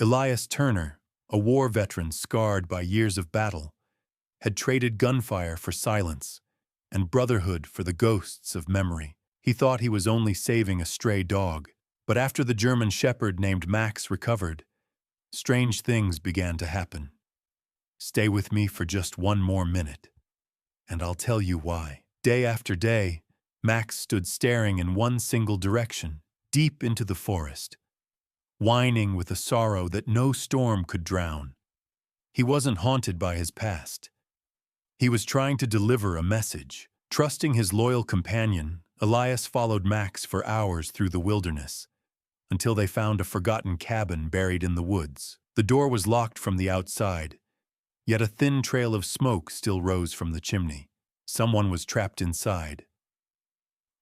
Elias Turner, a war veteran scarred by years of battle, had traded gunfire for silence and brotherhood for the ghosts of memory. He thought he was only saving a stray dog, but after the German shepherd named Max recovered, strange things began to happen. Stay with me for just one more minute, and I'll tell you why. Day after day, Max stood staring in one single direction, deep into the forest, whining with a sorrow that no storm could drown. He wasn't haunted by his past. He was trying to deliver a message. Trusting his loyal companion, Elias followed Max for hours through the wilderness, until they found a forgotten cabin buried in the woods. The door was locked from the outside, yet a thin trail of smoke still rose from the chimney. Someone was trapped inside.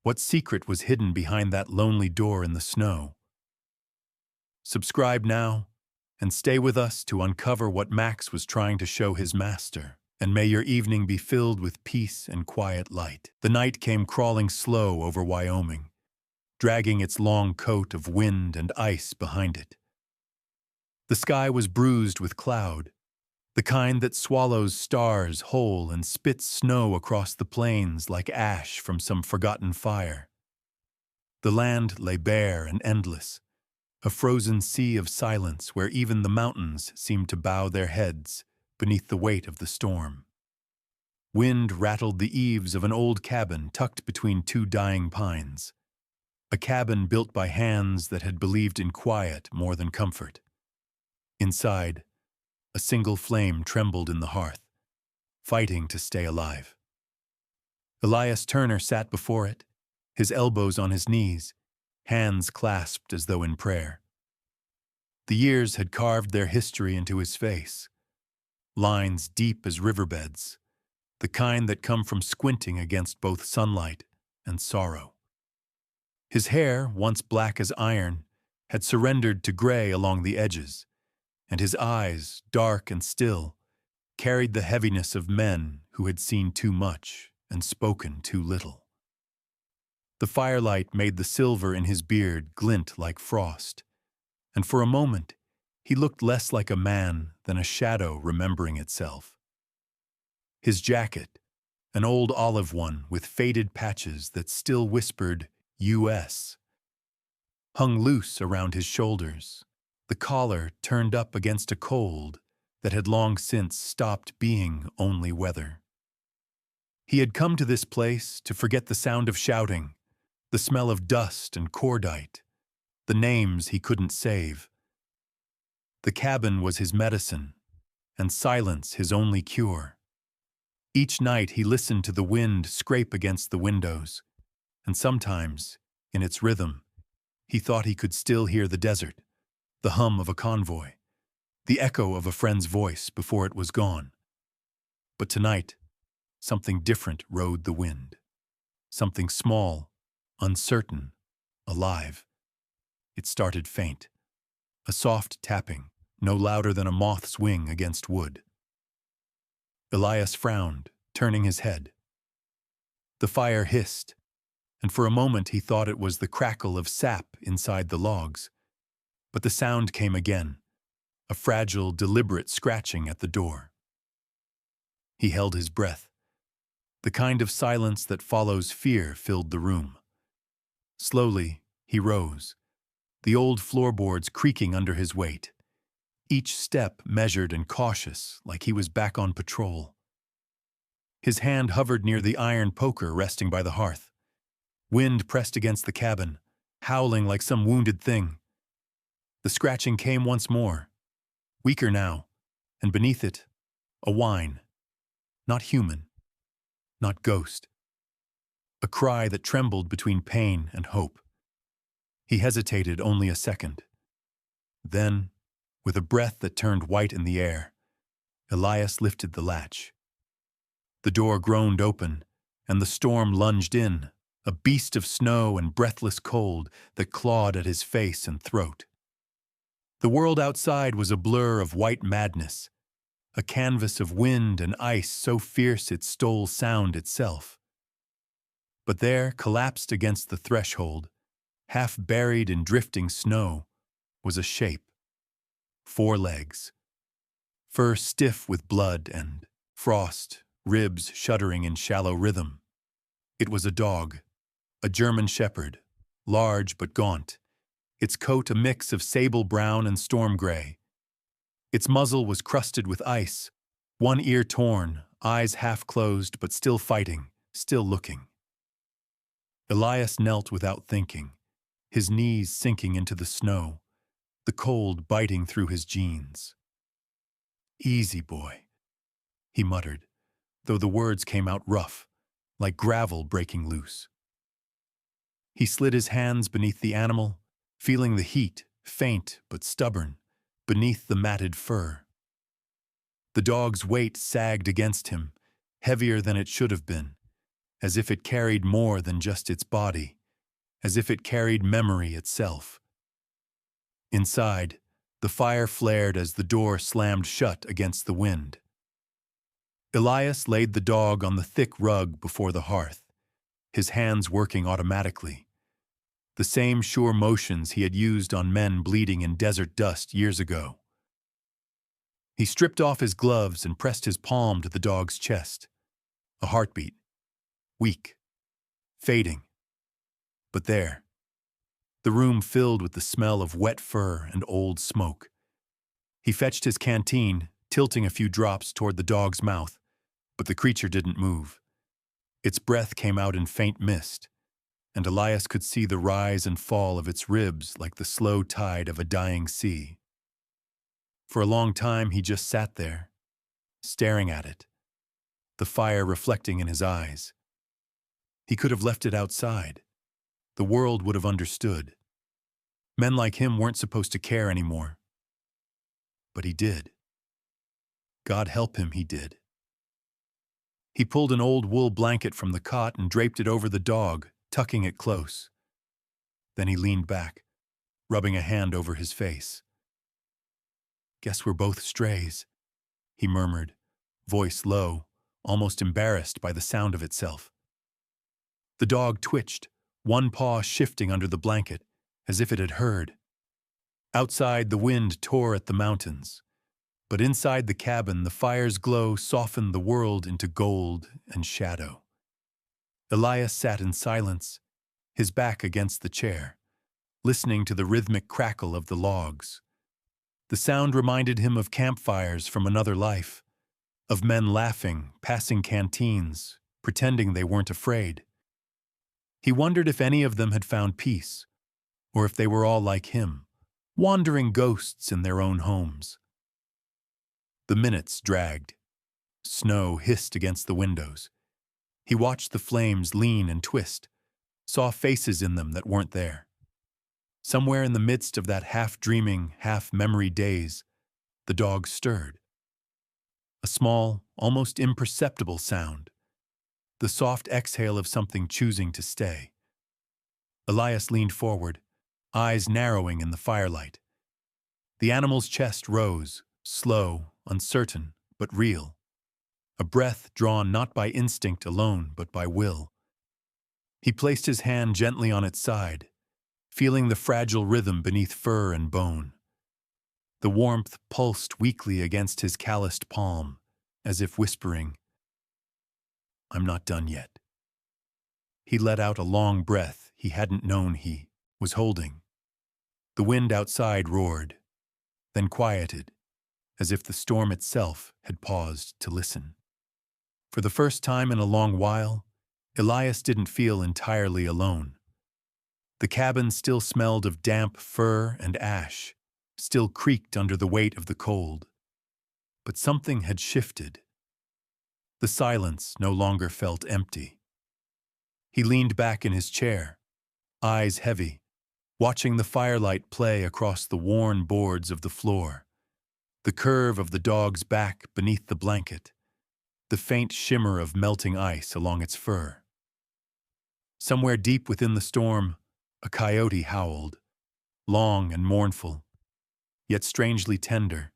What secret was hidden behind that lonely door in the snow? Subscribe now, and stay with us to uncover what Max was trying to show his master. And may your evening be filled with peace and quiet light. The night came crawling slow over Wyoming, dragging its long coat of wind and ice behind it. The sky was bruised with cloud, the kind that swallows stars whole and spits snow across the plains like ash from some forgotten fire. The land lay bare and endless, a frozen sea of silence where even the mountains seemed to bow their heads beneath the weight of the storm. Wind rattled the eaves of an old cabin tucked between two dying pines, a cabin built by hands that had believed in quiet more than comfort. Inside, a single flame trembled in the hearth, fighting to stay alive. Elias Turner sat before it, his elbows on his knees, hands clasped as though in prayer. The years had carved their history into his face, lines deep as riverbeds, the kind that come from squinting against both sunlight and sorrow. His hair, once black as iron, had surrendered to gray along the edges, and his eyes, dark and still, carried the heaviness of men who had seen too much and spoken too little. The firelight made the silver in his beard glint like frost, and for a moment he looked less like a man than a shadow remembering itself. His jacket, an old olive one with faded patches that still whispered U.S., hung loose around his shoulders, the collar turned up against a cold that had long since stopped being only weather. He had come to this place to forget the sound of shouting, the smell of dust and cordite, the names he couldn't save. The cabin was his medicine, and silence his only cure. Each night he listened to the wind scrape against the windows, and sometimes, in its rhythm, he thought he could still hear the desert, the hum of a convoy, the echo of a friend's voice before it was gone. But tonight, something different rode the wind. Something small, uncertain, alive. It started faint, a soft tapping, no louder than a moth's wing against wood. Elias frowned, turning his head. The fire hissed, and for a moment he thought it was the crackle of sap inside the logs. But the sound came again, a fragile, deliberate scratching at the door. He held his breath. The kind of silence that follows fear filled the room. Slowly, he rose, the old floorboards creaking under his weight, each step measured and cautious, like he was back on patrol. His hand hovered near the iron poker resting by the hearth. Wind pressed against the cabin, howling like some wounded thing. The scratching came once more, weaker now, and beneath it, a whine. Not human, not ghost. A cry that trembled between pain and hope. He hesitated only a second. Then, with a breath that turned white in the air, Elias lifted the latch. The door groaned open, and the storm lunged in, a beast of snow and breathless cold that clawed at his face and throat. The world outside was a blur of white madness, a canvas of wind and ice so fierce it stole sound itself. But there, collapsed against the threshold, half buried in drifting snow, was a shape. 4 legs, fur stiff with blood and frost, ribs shuddering in shallow rhythm. It was a dog, a German shepherd, large but gaunt, its coat a mix of sable brown and storm gray. Its muzzle was crusted with ice, one ear torn, eyes half closed but still fighting, still looking. Elias knelt without thinking, his knees sinking into the snow, the cold biting through his jeans. "Easy, boy," he muttered, though the words came out rough, like gravel breaking loose. He slid his hands beneath the animal, feeling the heat, faint but stubborn, beneath the matted fur. The dog's weight sagged against him, heavier than it should have been, as if it carried more than just its body, as if it carried memory itself. Inside, the fire flared as the door slammed shut against the wind. Elias laid the dog on the thick rug before the hearth, his hands working automatically, the same sure motions he had used on men bleeding in desert dust years ago. He stripped off his gloves and pressed his palm to the dog's chest. A heartbeat. Weak. Fading. But there. The room filled with the smell of wet fur and old smoke. He fetched his canteen, tilting a few drops toward the dog's mouth, but the creature didn't move. Its breath came out in faint mist, and Elias could see the rise and fall of its ribs like the slow tide of a dying sea. For a long time he just sat there, staring at it, the fire reflecting in his eyes. He could have left it outside. The world would have understood. Men like him weren't supposed to care anymore. But he did. God help him, he did. He pulled an old wool blanket from the cot and draped it over the dog, tucking it close. Then he leaned back, rubbing a hand over his face. "Guess we're both strays," he murmured, voice low, almost embarrassed by the sound of itself. The dog twitched, one paw shifting under the blanket, as if it had heard. Outside, the wind tore at the mountains, but inside the cabin, the fire's glow softened the world into gold and shadow. Elias sat in silence, his back against the chair, listening to the rhythmic crackle of the logs. The sound reminded him of campfires from another life, of men laughing, passing canteens, pretending they weren't afraid. He wondered if any of them had found peace, or if they were all like him, wandering ghosts in their own homes. The minutes dragged. Snow hissed against the windows. He watched the flames lean and twist, saw faces in them that weren't there. Somewhere in the midst of that half-dreaming, half-memory daze, the dog stirred. A small, almost imperceptible sound, the soft exhale of something choosing to stay. Elias leaned forward, eyes narrowing in the firelight. The animal's chest rose, slow, uncertain, but real. A breath drawn not by instinct alone, but by will. He placed his hand gently on its side, feeling the fragile rhythm beneath fur and bone. The warmth pulsed weakly against his calloused palm, as if whispering, "I'm not done yet." He let out a long breath he hadn't known he was holding. The wind outside roared, then quieted, as if the storm itself had paused to listen. For the first time in a long while, Elias didn't feel entirely alone. The cabin still smelled of damp fur and ash, still creaked under the weight of the cold. But something had shifted. The silence no longer felt empty. He leaned back in his chair, eyes heavy, watching the firelight play across the worn boards of the floor, the curve of the dog's back beneath the blanket, the faint shimmer of melting ice along its fur. Somewhere deep within the storm, a coyote howled, long and mournful, yet strangely tender,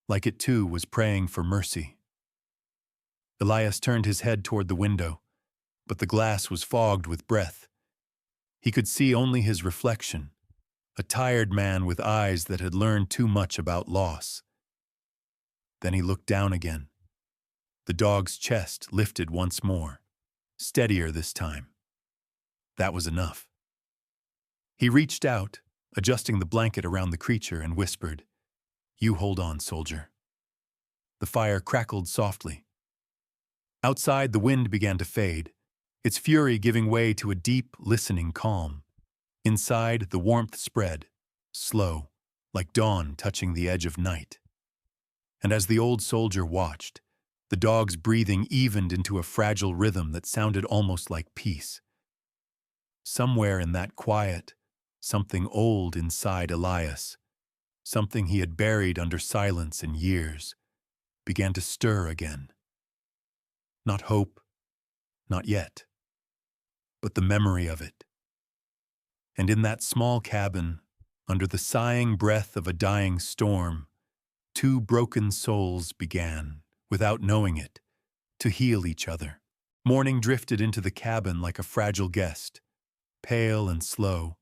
like it too was praying for mercy. Elias turned his head toward the window, but the glass was fogged with breath. He could see only his reflection, a tired man with eyes that had learned too much about loss. Then he looked down again. The dog's chest lifted once more, steadier this time. That was enough. He reached out, adjusting the blanket around the creature, and whispered, "You hold on, soldier." The fire crackled softly. Outside, the wind began to fade, its fury giving way to a deep, listening calm. Inside, the warmth spread, slow, like dawn touching the edge of night. And as the old soldier watched, the dog's breathing evened into a fragile rhythm that sounded almost like peace. Somewhere in that quiet, something old inside Elias, something he had buried under silence and years, began to stir again. Not hope, not yet, but the memory of it. And in that small cabin, under the sighing breath of a dying storm, two broken souls began, without knowing it, to heal each other. Morning drifted into the cabin like a fragile guest, pale and slow,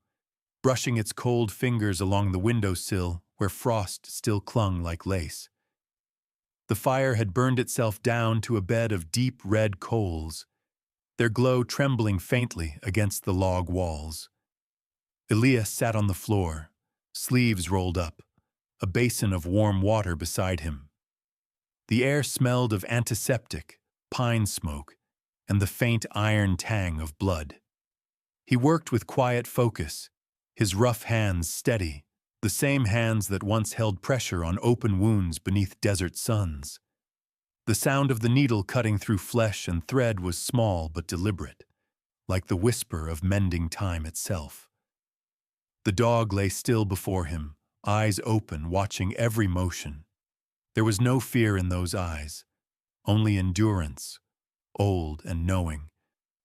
brushing its cold fingers along the windowsill where frost still clung like lace. The fire had burned itself down to a bed of deep red coals, their glow trembling faintly against the log walls. Elias sat on the floor, sleeves rolled up, a basin of warm water beside him. The air smelled of antiseptic, pine smoke, and the faint iron tang of blood. He worked with quiet focus, his rough hands steady, the same hands that once held pressure on open wounds beneath desert suns. The sound of the needle cutting through flesh and thread was small but deliberate, like the whisper of mending time itself. The dog lay still before him, eyes open, watching every motion. There was no fear in those eyes, only endurance, old and knowing,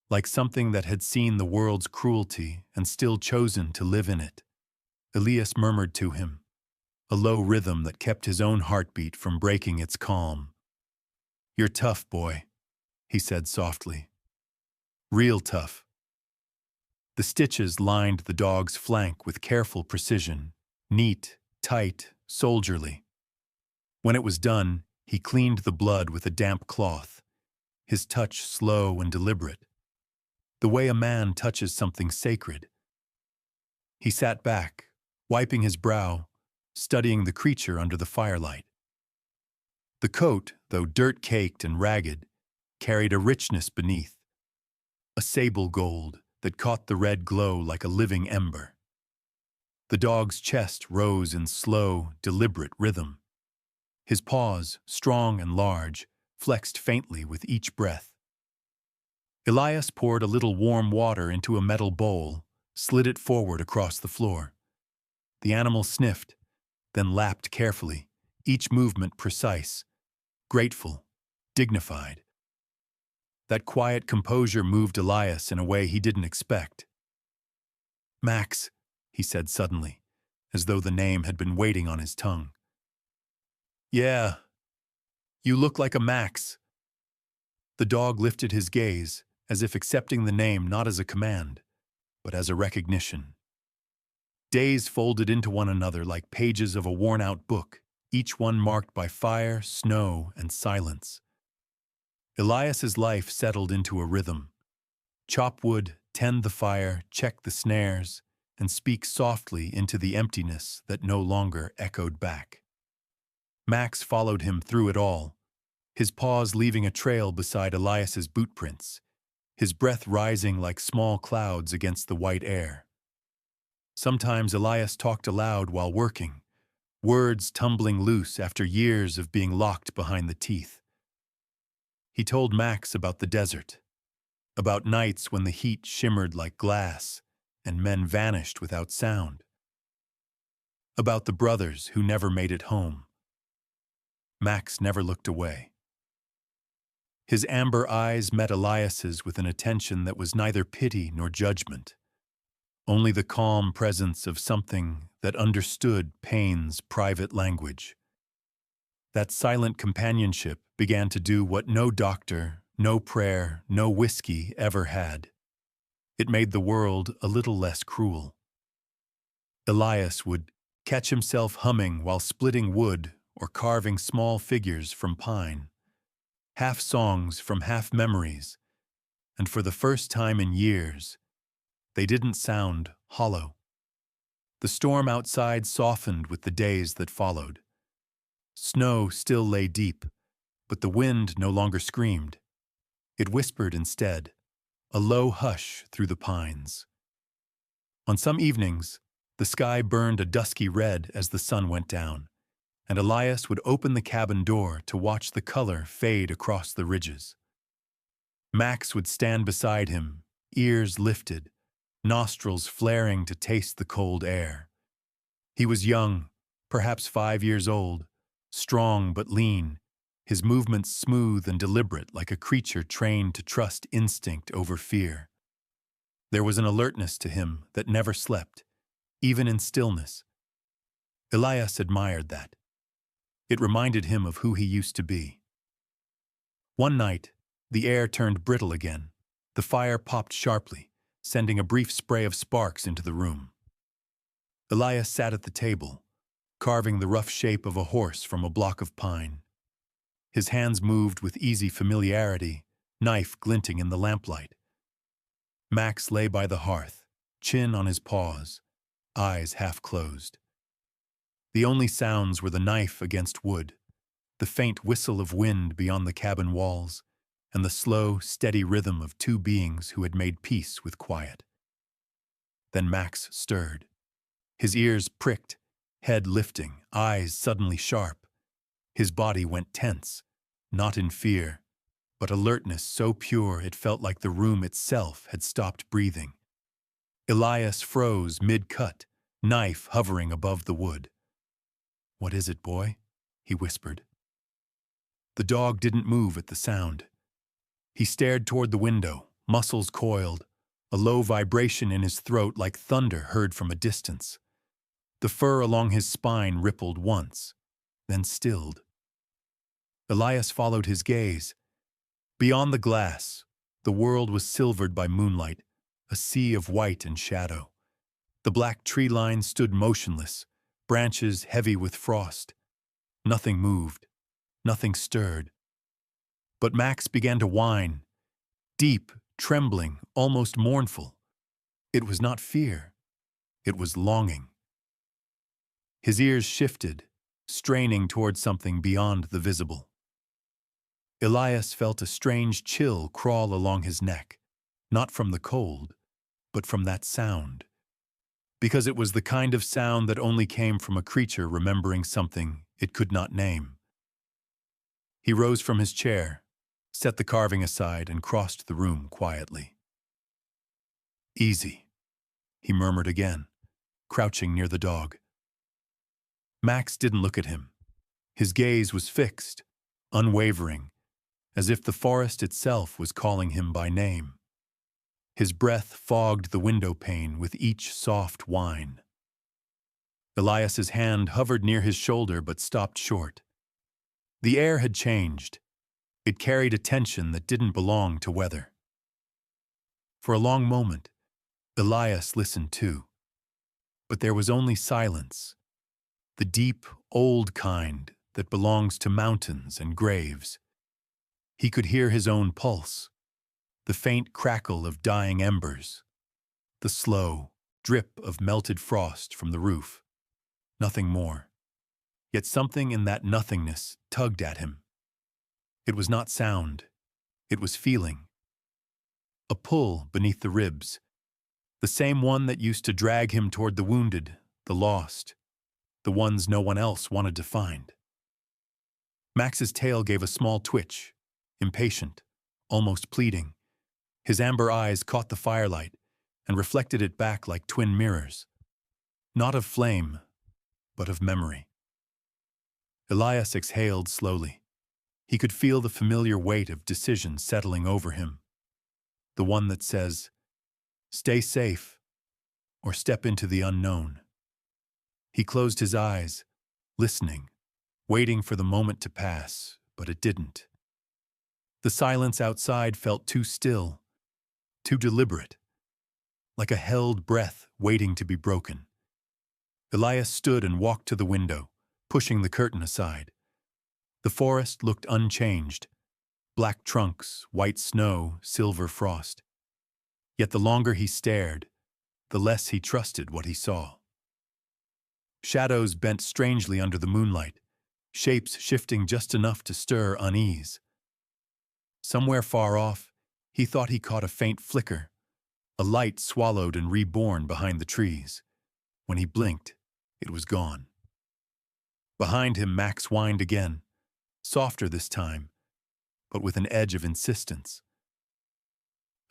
like something that had seen the world's cruelty and still chosen to live in it. Elias murmured to him, a low rhythm that kept his own heartbeat from breaking its calm. "You're tough, boy," he said softly. "Real tough." The stitches lined the dog's flank with careful precision, neat, tight, soldierly. When it was done, he cleaned the blood with a damp cloth, his touch slow and deliberate, the way a man touches something sacred. He sat back, wiping his brow, studying the creature under the firelight. The coat, though dirt-caked and ragged, carried a richness beneath, a sable gold that caught the red glow like a living ember. The dog's chest rose in slow, deliberate rhythm. His paws, strong and large, flexed faintly with each breath. Elias poured a little warm water into a metal bowl, slid it forward across the floor. The animal sniffed, then lapped carefully, each movement precise, grateful, dignified. That quiet composure moved Elias in a way he didn't expect. "Max," he said suddenly, as though the name had been waiting on his tongue. "Yeah, you look like a Max." The dog lifted his gaze, as if accepting the name not as a command, but as a recognition. Days folded into one another like pages of a worn-out book, each one marked by fire, snow, and silence. Elias's life settled into a rhythm. Chop wood, tend the fire, check the snares, and speak softly into the emptiness that no longer echoed back. Max followed him through it all, his paws leaving a trail beside Elias's boot prints, his breath rising like small clouds against the white air. Sometimes Elias talked aloud while working, words tumbling loose after years of being locked behind the teeth. He told Max about the desert, about nights when the heat shimmered like glass and men vanished without sound, about the brothers who never made it home. Max never looked away. His amber eyes met Elias's with an attention that was neither pity nor judgment, only the calm presence of something that understood pain's private language. That silent companionship began to do what no doctor, no prayer, no whiskey ever had. It made the world a little less cruel. Elias would catch himself humming while splitting wood or carving small figures from pine, half songs from half memories, and for the first time in years, they didn't sound hollow. The storm outside softened with the days that followed. Snow still lay deep, but the wind no longer screamed. It whispered instead, a low hush through the pines. On some evenings, the sky burned a dusky red as the sun went down, and Elias would open the cabin door to watch the color fade across the ridges. Max would stand beside him, ears lifted, nostrils flaring to taste the cold air. He was young, perhaps 5 years old, strong but lean, his movements smooth and deliberate like a creature trained to trust instinct over fear. There was an alertness to him that never slept, even in stillness. Elias admired that. It reminded him of who he used to be. One night, the air turned brittle again. The fire popped sharply, sending a brief spray of sparks into the room. Elias sat at the table, carving the rough shape of a horse from a block of pine. His hands moved with easy familiarity, knife glinting in the lamplight. Max lay by the hearth, chin on his paws, eyes half closed. The only sounds were the knife against wood, the faint whistle of wind beyond the cabin walls, and the slow, steady rhythm of two beings who had made peace with quiet. Then Max stirred. His ears pricked, head lifting, eyes suddenly sharp. His body went tense, not in fear, but alertness so pure it felt like the room itself had stopped breathing. Elias froze mid-cut, knife hovering above the wood. "What is it, boy?" he whispered. The dog didn't move at the sound. He stared toward the window, muscles coiled, a low vibration in his throat like thunder heard from a distance. The fur along his spine rippled once, then stilled. Elias followed his gaze. Beyond the glass, the world was silvered by moonlight, a sea of white and shadow. The black tree line stood motionless, branches heavy with frost. Nothing moved, nothing stirred. But Max began to whine, deep, trembling, almost mournful. It was not fear, it was longing. His ears shifted, straining toward something beyond the visible. Elias felt a strange chill crawl along his neck, not from the cold, but from that sound. Because it was the kind of sound that only came from a creature remembering something it could not name. He rose from his chair, set the carving aside, and crossed the room quietly. "Easy," he murmured again, crouching near the dog. Max didn't look at him. His gaze was fixed, unwavering, as if the forest itself was calling him by name. His breath fogged the window pane with each soft whine. Elias's hand hovered near his shoulder but stopped short. The air had changed. It carried a tension that didn't belong to weather. For a long moment, Elias listened too. But there was only silence, the deep, old kind that belongs to mountains and graves. He could hear his own pulse, the faint crackle of dying embers, the slow drip of melted frost from the roof. Nothing more. Yet something in that nothingness tugged at him. It was not sound, it was feeling. A pull beneath the ribs, the same one that used to drag him toward the wounded, the lost, the ones no one else wanted to find. Max's tail gave a small twitch, impatient, almost pleading. His amber eyes caught the firelight and reflected it back like twin mirrors, not of flame, but of memory. Elias exhaled slowly. He could feel the familiar weight of decision settling over him, the one that says, "Stay safe," or "Step into the unknown." He closed his eyes, listening, waiting for the moment to pass, but it didn't. The silence outside felt too still, too deliberate, like a held breath waiting to be broken. Elias stood and walked to the window, pushing the curtain aside. The forest looked unchanged. Black trunks, white snow, silver frost. Yet the longer he stared, the less he trusted what he saw. Shadows bent strangely under the moonlight, shapes shifting just enough to stir unease. Somewhere far off, he thought he caught a faint flicker, a light swallowed and reborn behind the trees. When he blinked, it was gone. Behind him, Max whined again, softer this time, but with an edge of insistence.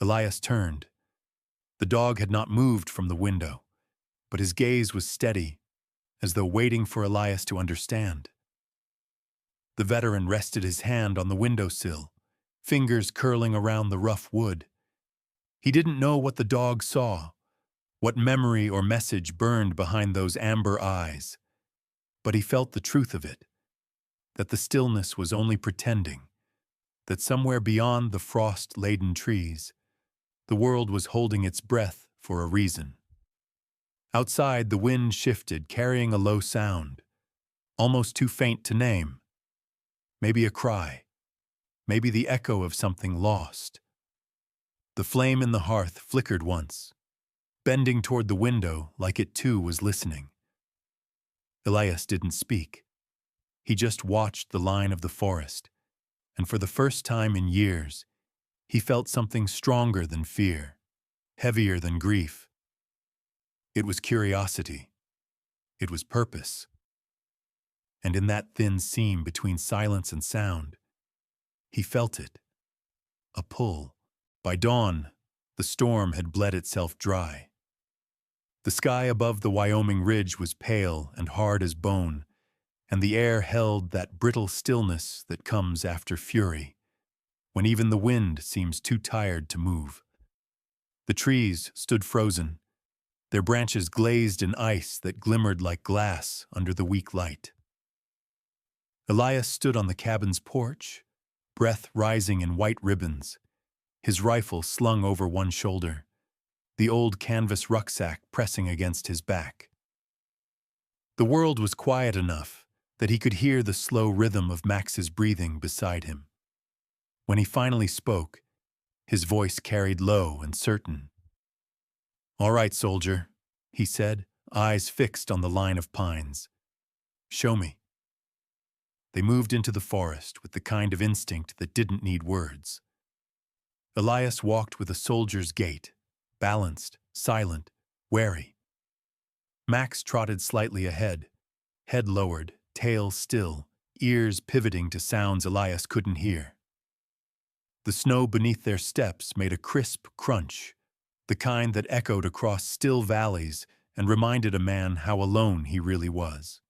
Elias turned. The dog had not moved from the window, but his gaze was steady, as though waiting for Elias to understand. The veteran rested his hand on the windowsill, fingers curling around the rough wood. He didn't know what the dog saw, what memory or message burned behind those amber eyes, but he felt the truth of it, that the stillness was only pretending, that somewhere beyond the frost-laden trees, the world was holding its breath for a reason. Outside, the wind shifted, carrying a low sound, almost too faint to name. Maybe a cry, maybe the echo of something lost. The flame in the hearth flickered once, bending toward the window like it too was listening. Elias didn't speak. He just watched the line of the forest, and for the first time in years, he felt something stronger than fear, heavier than grief. It was curiosity. It was purpose. And in that thin seam between silence and sound, he felt it. A pull. By dawn, the storm had bled itself dry. The sky above the Wyoming ridge was pale and hard as bone, and the air held that brittle stillness that comes after fury, when even the wind seems too tired to move. The trees stood frozen, their branches glazed in ice that glimmered like glass under the weak light. Elias stood on the cabin's porch, breath rising in white ribbons, his rifle slung over one shoulder, the old canvas rucksack pressing against his back. The world was quiet enough that he could hear the slow rhythm of Max's breathing beside him. When he finally spoke, his voice carried low and certain. "All right, soldier," he said, eyes fixed on the line of pines. "Show me." They moved into the forest with the kind of instinct that didn't need words. Elias walked with a soldier's gait, balanced, silent, wary. Max trotted slightly ahead, head lowered, tail still, ears pivoting to sounds Elias couldn't hear. The snow beneath their steps made a crisp crunch, the kind that echoed across still valleys and reminded a man how alone he really was.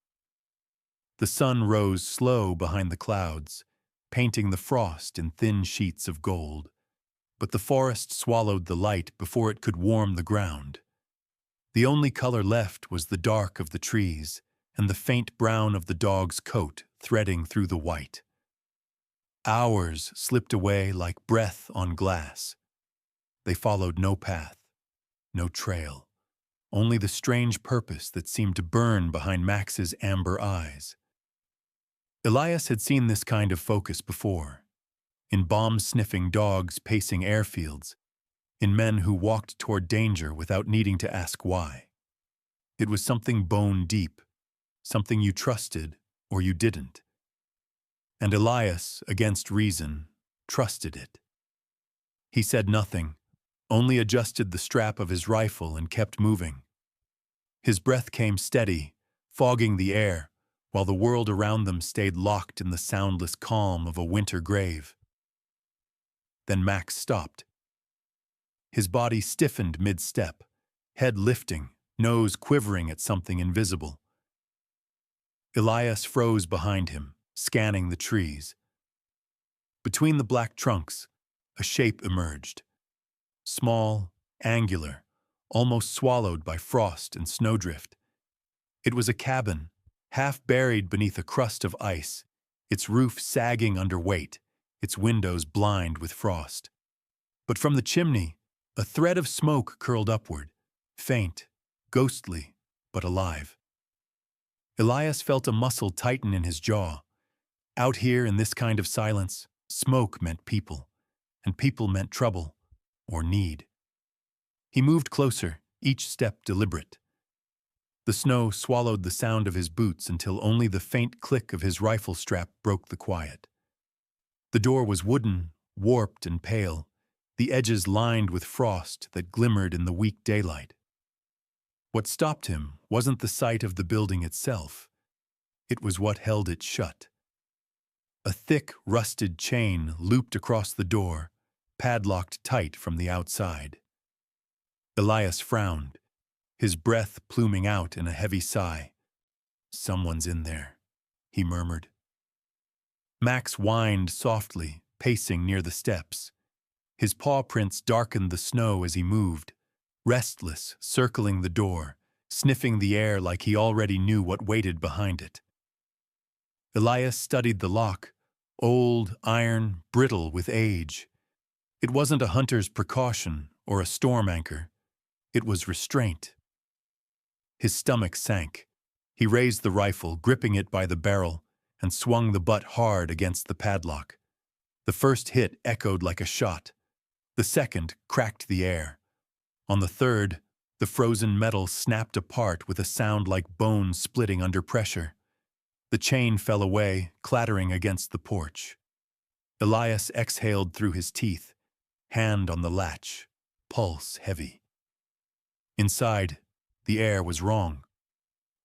The sun rose slow behind the clouds, painting the frost in thin sheets of gold, but the forest swallowed the light before it could warm the ground. The only color left was the dark of the trees and the faint brown of the dog's coat threading through the white. Hours slipped away like breath on glass. They followed no path, no trail, only the strange purpose that seemed to burn behind Max's amber eyes. Elias had seen this kind of focus before, in bomb-sniffing dogs pacing airfields, in men who walked toward danger without needing to ask why. It was something bone-deep, something you trusted or you didn't. And Elias, against reason, trusted it. He said nothing, only adjusted the strap of his rifle and kept moving. His breath came steady, fogging the air, while the world around them stayed locked in the soundless calm of a winter grave. Then Max stopped. His body stiffened mid-step, head lifting, nose quivering at something invisible. Elias froze behind him, scanning the trees. Between the black trunks, a shape emerged. Small, angular, almost swallowed by frost and snowdrift. It was a cabin, half buried beneath a crust of ice, its roof sagging under weight, its windows blind with frost. But from the chimney, a thread of smoke curled upward, faint, ghostly, but alive. Elias felt a muscle tighten in his jaw. Out here in this kind of silence, smoke meant people, and people meant trouble, or need. He moved closer, each step deliberate. The snow swallowed the sound of his boots until only the faint click of his rifle strap broke the quiet. The door was wooden, warped and pale, the edges lined with frost that glimmered in the weak daylight. What stopped him wasn't the sight of the building itself. It was what held it shut. A thick, rusted chain looped across the door, padlocked tight from the outside. Elias frowned, his breath pluming out in a heavy sigh. "Someone's in there," he murmured. Max whined softly, pacing near the steps. His paw prints darkened the snow as he moved, restless, circling the door, sniffing the air like he already knew what waited behind it. Elias studied the lock, old, iron, brittle with age. It wasn't a hunter's precaution or a storm anchor. It was restraint. His stomach sank. He raised the rifle, gripping it by the barrel, and swung the butt hard against the padlock. The first hit echoed like a shot. The second cracked the air. On the third, the frozen metal snapped apart with a sound like bones splitting under pressure. The chain fell away, clattering against the porch. Elias exhaled through his teeth, hand on the latch, pulse heavy. Inside, the air was wrong.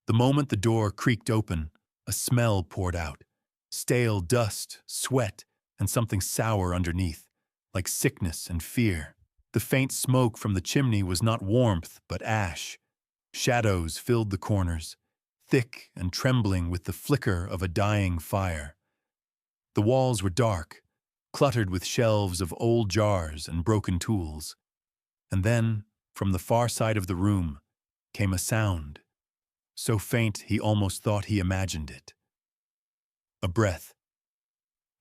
The moment the door creaked open, a smell poured out. Stale dust, sweat, and something sour underneath, like sickness and fear. The faint smoke from the chimney was not warmth, but ash. Shadows filled the corners, thick and trembling with the flicker of a dying fire. The walls were dark, cluttered with shelves of old jars and broken tools. And then, from the far side of the room, came a sound, so faint he almost thought he imagined it. A breath.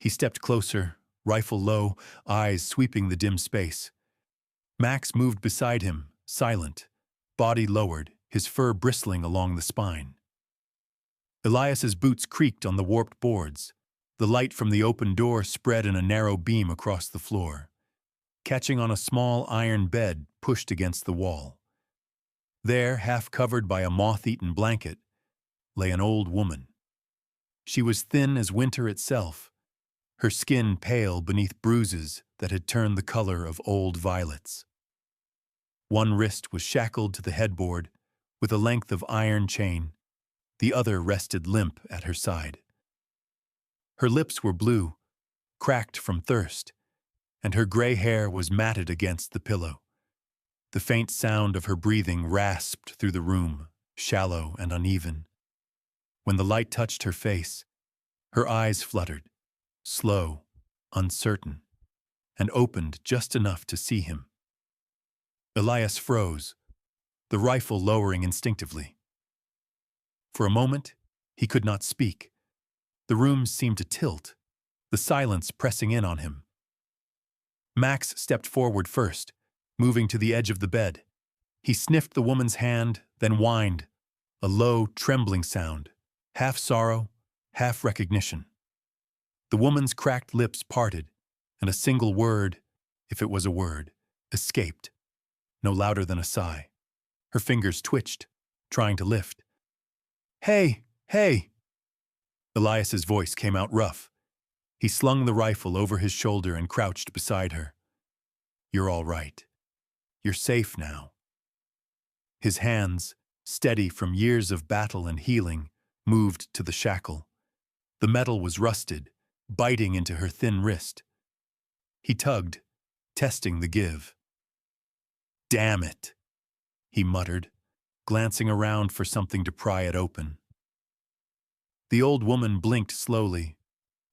He stepped closer, rifle low, eyes sweeping the dim space. Max moved beside him, silent, body lowered, his fur bristling along the spine. Elias's boots creaked on the warped boards. The light from the open door spread in a narrow beam across the floor, catching on a small iron bed pushed against the wall. There, half covered by a moth-eaten blanket, lay an old woman. She was thin as winter itself, her skin pale beneath bruises that had turned the color of old violets. One wrist was shackled to the headboard with a length of iron chain. The other rested limp at her side. Her lips were blue, cracked from thirst, and her gray hair was matted against the pillow. The faint sound of her breathing rasped through the room, shallow and uneven. When the light touched her face, her eyes fluttered, slow, uncertain, and opened just enough to see him. Elias froze, the rifle lowering instinctively. For a moment, he could not speak. The room seemed to tilt, the silence pressing in on him. Max stepped forward first, moving to the edge of the bed. He sniffed the woman's hand, then whined, a low, trembling sound, half sorrow, half recognition. The woman's cracked lips parted, and a single word, if it was a word, escaped, no louder than a sigh. Her fingers twitched, trying to lift. "Hey, hey!" Elias's voice came out rough. He slung the rifle over his shoulder and crouched beside her. "You're all right. You're safe now." His hands, steady from years of battle and healing, moved to the shackle. The metal was rusted, biting into her thin wrist. He tugged, testing the give. "Damn it," he muttered, glancing around for something to pry it open. The old woman blinked slowly,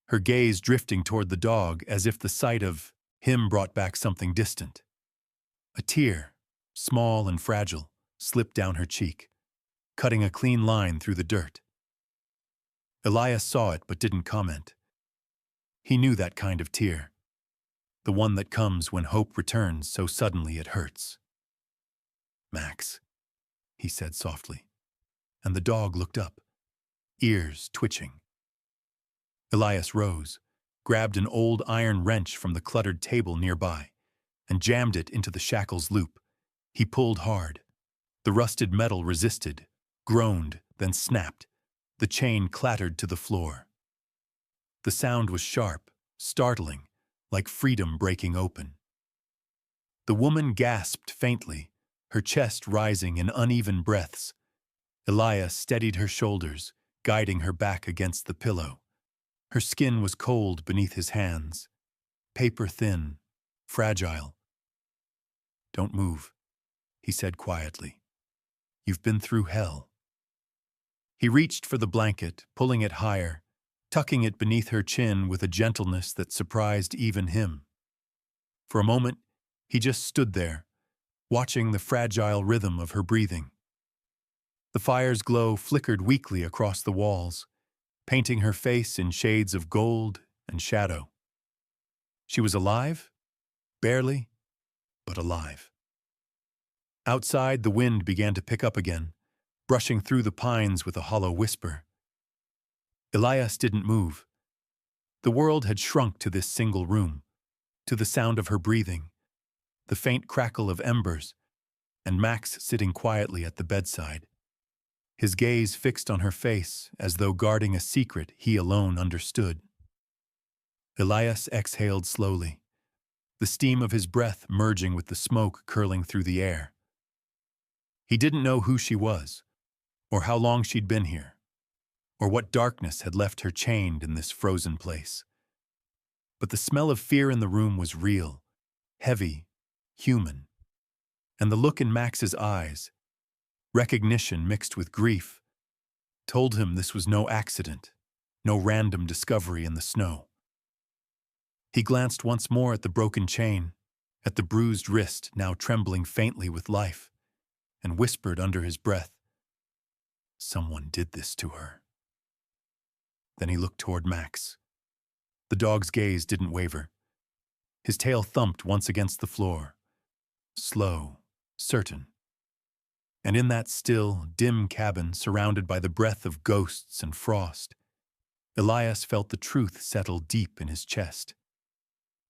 her gaze drifting toward the dog as if the sight of him brought back something distant. A tear, small and fragile, slipped down her cheek, cutting a clean line through the dirt. Elias saw it but didn't comment. He knew that kind of tear, the one that comes when hope returns so suddenly it hurts. "Max," he said softly, and the dog looked up, ears twitching. Elias rose, grabbed an old iron wrench from the cluttered table nearby, and jammed it into the shackle's loop. He pulled hard. The rusted metal resisted, groaned, then snapped. The chain clattered to the floor. The sound was sharp, startling, like freedom breaking open. The woman gasped faintly, her chest rising in uneven breaths. Elias steadied her shoulders, guiding her back against the pillow. Her skin was cold beneath his hands, paper thin, fragile. "Don't move," he said quietly. "You've been through hell." He reached for the blanket, pulling it higher, tucking it beneath her chin with a gentleness that surprised even him. For a moment, he just stood there, watching the fragile rhythm of her breathing. The fire's glow flickered weakly across the walls, painting her face in shades of gold and shadow. She was alive? Barely, but alive. Outside, the wind began to pick up again, brushing through the pines with a hollow whisper. Elias didn't move. The world had shrunk to this single room, to the sound of her breathing, the faint crackle of embers, and Max sitting quietly at the bedside, his gaze fixed on her face as though guarding a secret he alone understood. Elias exhaled slowly, the steam of his breath merging with the smoke curling through the air. He didn't know who she was, or how long she'd been here, or what darkness had left her chained in this frozen place. But the smell of fear in the room was real, heavy, human. And the look in Max's eyes, recognition mixed with grief, told him this was no accident, no random discovery in the snow. He glanced once more at the broken chain, at the bruised wrist now trembling faintly with life, and whispered under his breath, "Someone did this to her." Then he looked toward Max. The dog's gaze didn't waver. His tail thumped once against the floor, slow, certain. And in that still, dim cabin surrounded by the breath of ghosts and frost, Elias felt the truth settle deep in his chest.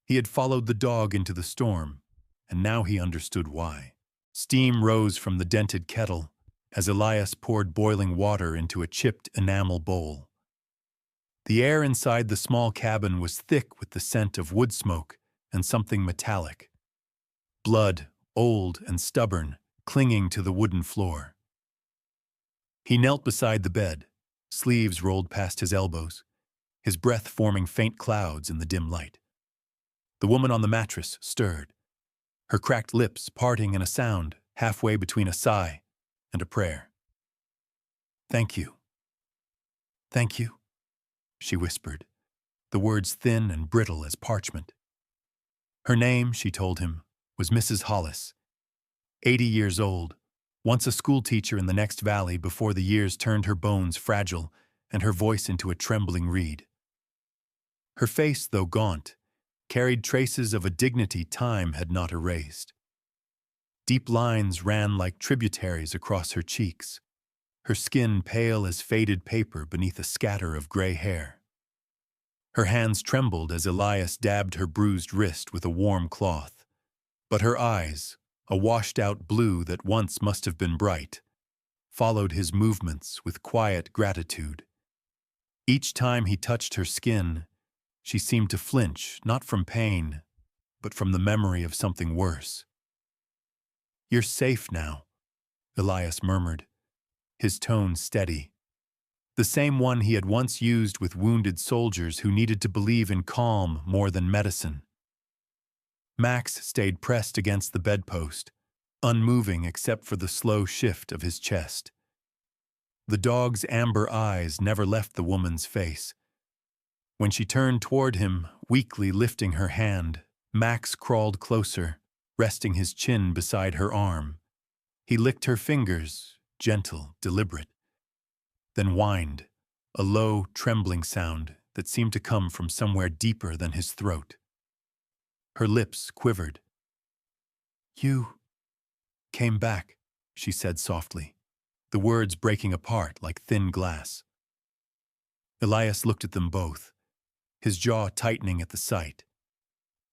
He had followed the dog into the storm, and now he understood why. Steam rose from the dented kettle as Elias poured boiling water into a chipped enamel bowl. The air inside the small cabin was thick with the scent of wood smoke and something metallic. Blood, old and stubborn, clinging to the wooden floor. He knelt beside the bed, sleeves rolled past his elbows, his breath forming faint clouds in the dim light. The woman on the mattress stirred, her cracked lips parting in a sound halfway between a sigh and a prayer. "Thank you. Thank you," she whispered, the words thin and brittle as parchment. Her name, she told him, was Mrs. Hollis, 80 years old, once a schoolteacher in the next valley before the years turned her bones fragile and her voice into a trembling reed. Her face, though gaunt, carried traces of a dignity time had not erased. Deep lines ran like tributaries across her cheeks, her skin pale as faded paper beneath a scatter of gray hair. Her hands trembled as Elias dabbed her bruised wrist with a warm cloth, but her eyes, a washed-out blue that once must have been bright, followed his movements with quiet gratitude. Each time he touched her skin, she seemed to flinch, not from pain, but from the memory of something worse. "You're safe now," Elias murmured, his tone steady. The same one he had once used with wounded soldiers who needed to believe in calm more than medicine. Max stayed pressed against the bedpost, unmoving except for the slow shift of his chest. The dog's amber eyes never left the woman's face. When she turned toward him, weakly lifting her hand, Max crawled closer, resting his chin beside her arm. He licked her fingers, gentle, deliberate, then whined, a low, trembling sound that seemed to come from somewhere deeper than his throat. Her lips quivered. "You came back," she said softly, the words breaking apart like thin glass. Elias looked at them both, his jaw tightening at the sight.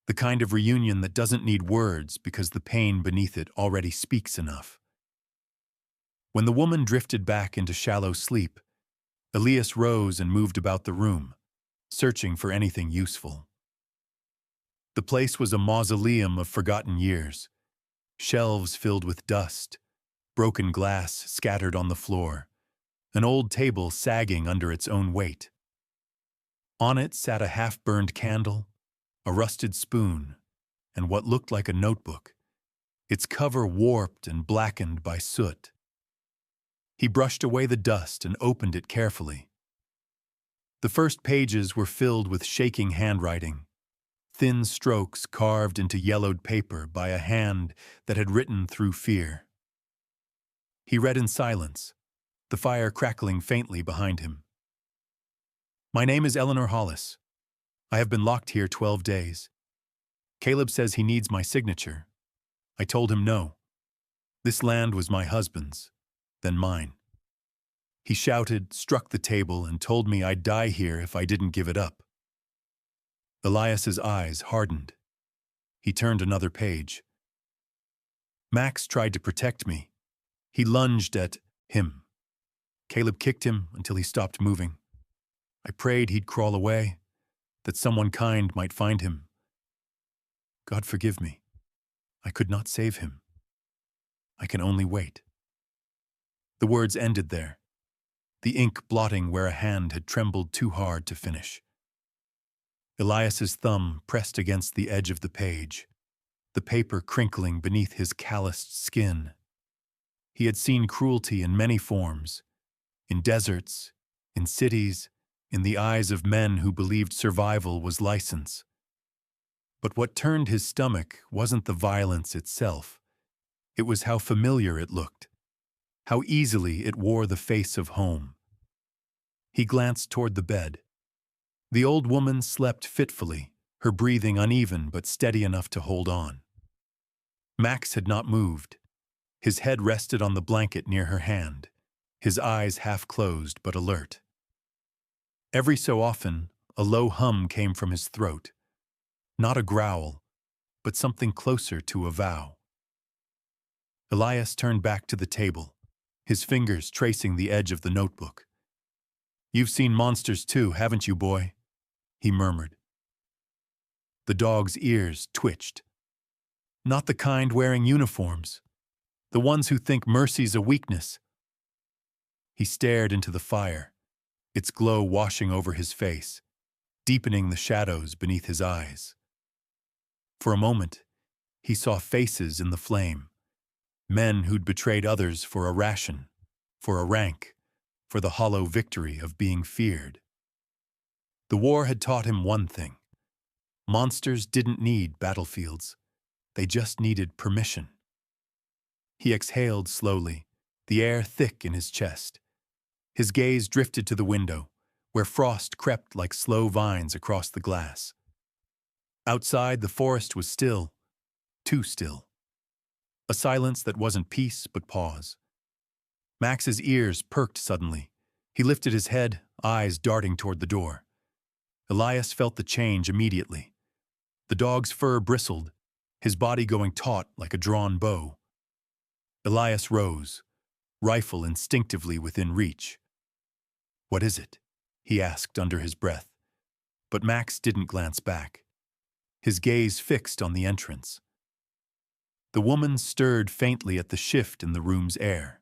The kind of reunion that doesn't need words because the pain beneath it already speaks enough. When the woman drifted back into shallow sleep, Elias rose and moved about the room, searching for anything useful. The place was a mausoleum of forgotten years, shelves filled with dust, broken glass scattered on the floor, an old table sagging under its own weight. On it sat a half-burned candle, a rusted spoon, and what looked like a notebook, its cover warped and blackened by soot. He brushed away the dust and opened it carefully. The first pages were filled with shaking handwriting, thin strokes carved into yellowed paper by a hand that had written through fear. He read in silence, the fire crackling faintly behind him. "My name is Eleanor Hollis. I have been locked here 12 days. Caleb says he needs my signature. I told him no. This land was my husband's, then mine. He shouted, struck the table, and told me I'd die here if I didn't give it up." Elias's eyes hardened. He turned another page. "Max tried to protect me. He lunged at him. Caleb kicked him until he stopped moving. I prayed he'd crawl away, that someone kind might find him. God forgive me. I could not save him. I can only wait." The words ended there, the ink blotting where a hand had trembled too hard to finish. Elias's thumb pressed against the edge of the page, the paper crinkling beneath his calloused skin. He had seen cruelty in many forms, in deserts, in cities, in the eyes of men who believed survival was license. But what turned his stomach wasn't the violence itself. It was how familiar it looked, how easily it wore the face of home. He glanced toward the bed. The old woman slept fitfully, her breathing uneven but steady enough to hold on. Max had not moved. His head rested on the blanket near her hand, his eyes half closed but alert. Every so often, a low hum came from his throat. Not a growl, but something closer to a vow. Elias turned back to the table, his fingers tracing the edge of the notebook. "You've seen monsters too, haven't you, boy?" he murmured. The dog's ears twitched. "Not the kind wearing uniforms. The ones who think mercy's a weakness." He stared into the fire, its glow washing over his face, deepening the shadows beneath his eyes. For a moment, he saw faces in the flame, men who'd betrayed others for a ration, for a rank, for the hollow victory of being feared. The war had taught him one thing. Monsters didn't need battlefields. They just needed permission. He exhaled slowly, the air thick in his chest. His gaze drifted to the window, where frost crept like slow vines across the glass. Outside, the forest was still, too still. A silence that wasn't peace but pause. Max's ears perked suddenly. He lifted his head, eyes darting toward the door. Elias felt the change immediately. The dog's fur bristled, his body going taut like a drawn bow. Elias rose, rifle instinctively within reach. "What is it?" he asked under his breath. But Max didn't glance back, his gaze fixed on the entrance. The woman stirred faintly at the shift in the room's air.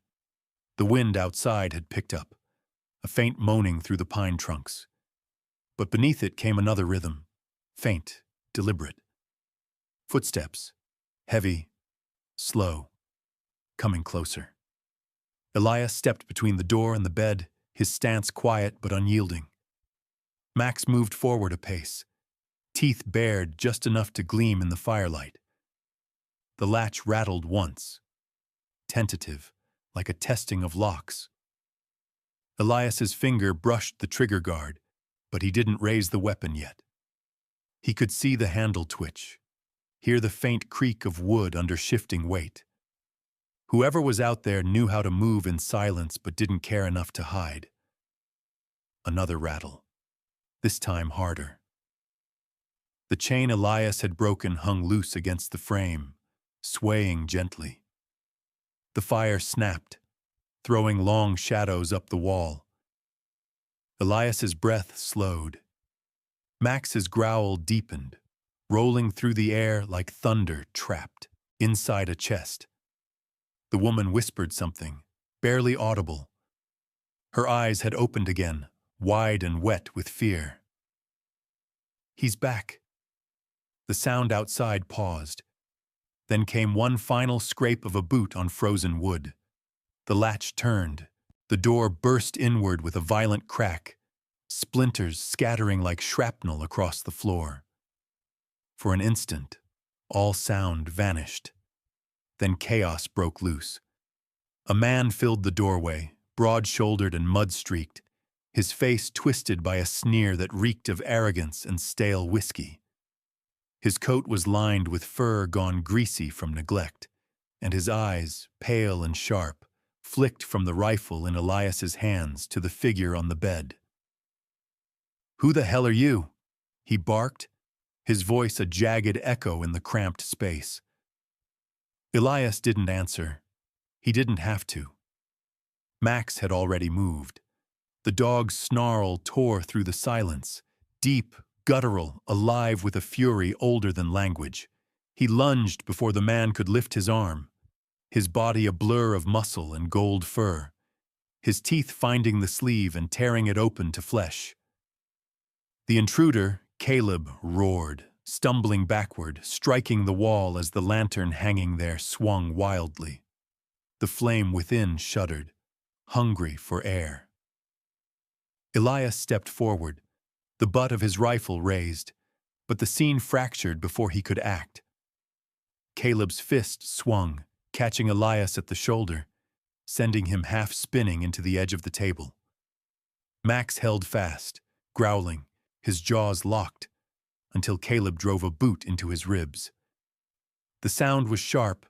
The wind outside had picked up, a faint moaning through the pine trunks. But beneath it came another rhythm, faint, deliberate. Footsteps, heavy, slow, coming closer. Elias stepped between the door and the bed, his stance quiet but unyielding. Max moved forward a pace, teeth bared just enough to gleam in the firelight. The latch rattled once, tentative, like a testing of locks. Elias's finger brushed the trigger guard, but he didn't raise the weapon yet. He could see the handle twitch, hear the faint creak of wood under shifting weight. Whoever was out there knew how to move in silence but didn't care enough to hide. Another rattle, this time harder. The chain Elias had broken hung loose against the frame, swaying gently. The fire snapped, throwing long shadows up the wall. Elias's breath slowed. Max's growl deepened, rolling through the air like thunder trapped inside a chest. The woman whispered something, barely audible. Her eyes had opened again, wide and wet with fear. "He's back." The sound outside paused. Then came one final scrape of a boot on frozen wood. The latch turned. The door burst inward with a violent crack, splinters scattering like shrapnel across the floor. For an instant, all sound vanished. Then chaos broke loose. A man filled the doorway, broad-shouldered and mud-streaked, his face twisted by a sneer that reeked of arrogance and stale whiskey. His coat was lined with fur gone greasy from neglect, and his eyes, pale and sharp, flicked from the rifle in Elias's hands to the figure on the bed. "Who the hell are you?" he barked, his voice a jagged echo in the cramped space. Elias didn't answer. He didn't have to. Max had already moved. The dog's snarl tore through the silence, deep, guttural, alive with a fury older than language. He lunged before the man could lift his arm, his body a blur of muscle and gold fur, his teeth finding the sleeve and tearing it open to flesh. The intruder, Caleb, roared, stumbling backward, striking the wall as the lantern hanging there swung wildly. The flame within shuddered, hungry for air. Elias stepped forward, the butt of his rifle raised, but the scene fractured before he could act. Caleb's fist swung, catching Elias at the shoulder, sending him half spinning into the edge of the table. Max held fast, growling, his jaws locked, until Caleb drove a boot into his ribs. The sound was sharp,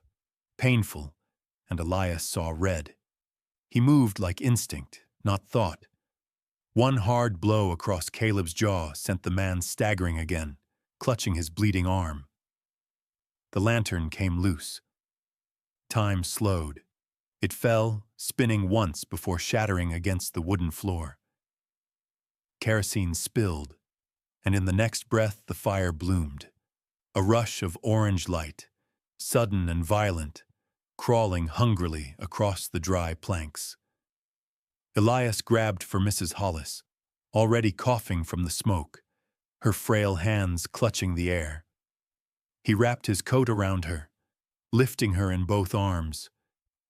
painful, and Elias saw red. He moved like instinct, not thought. One hard blow across Caleb's jaw sent the man staggering again, clutching his bleeding arm. The lantern came loose. Time slowed. It fell, spinning once before shattering against the wooden floor. Kerosene spilled, and in the next breath the fire bloomed. A rush of orange light, sudden and violent, crawling hungrily across the dry planks. Elias grabbed for Mrs. Hollis, already coughing from the smoke, her frail hands clutching the air. He wrapped his coat around her, lifting her in both arms,